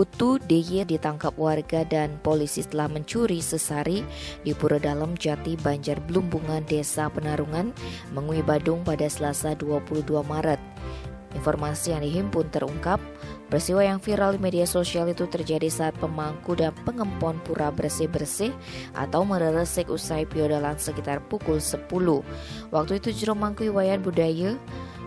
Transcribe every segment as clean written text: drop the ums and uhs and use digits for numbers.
Putu DY ditangkap warga dan polisi setelah mencuri sesari di Pura Dalam Jati, Banjar Blumbungan, Desa Penarungan, Mengui, Badung pada Selasa 22 Maret. Informasi yang dihimpun terungkap, peristiwa yang viral di media sosial itu terjadi saat pemangku dan pengempon pura bersih-bersih atau mereresik usai piodalan sekitar pukul 10. Waktu itu juru mangku Wayan Budaya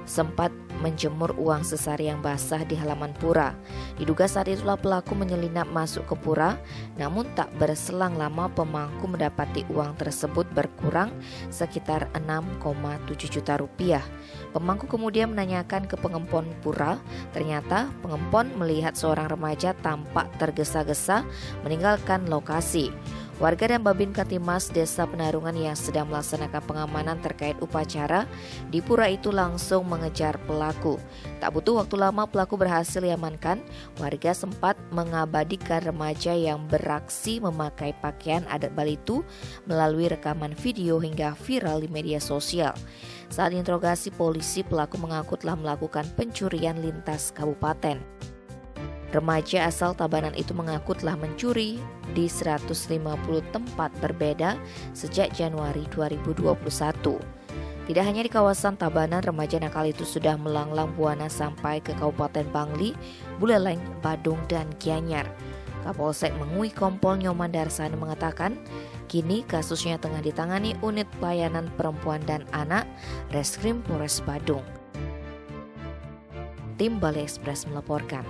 sempat menjemur uang sesari yang basah di halaman pura. Diduga saat itulah pelaku menyelinap masuk ke pura, namun tak berselang lama pemangku mendapati uang tersebut berkurang sekitar 6,7 juta rupiah. Pemangku kemudian menanyakan ke pengempon pura, ternyata pengempon melihat seorang remaja tampak tergesa-gesa meninggalkan lokasi. Warga dan Babin Katimas Desa Penarungan yang sedang melaksanakan pengamanan terkait upacara di pura itu langsung mengejar pelaku. Tak butuh waktu lama pelaku berhasil diamankan. Warga sempat mengabadikan remaja yang beraksi memakai pakaian adat Bali itu melalui rekaman video hingga viral di media sosial. Saat diinterogasi polisi, pelaku mengaku telah melakukan pencurian lintas kabupaten. Remaja asal Tabanan itu mengaku telah mencuri di 150 tempat berbeda sejak Januari 2021. Tidak hanya di kawasan Tabanan, remaja nakal itu sudah melanglang buana sampai ke Kabupaten Bangli, Buleleng, Badung, dan Gianyar. Kapolsek Mengui Kompol Nyoman Darsani mengatakan, kini kasusnya tengah ditangani Unit Pelayanan Perempuan dan Anak Reskrim Polres Badung. Tim Bali Express melaporkan.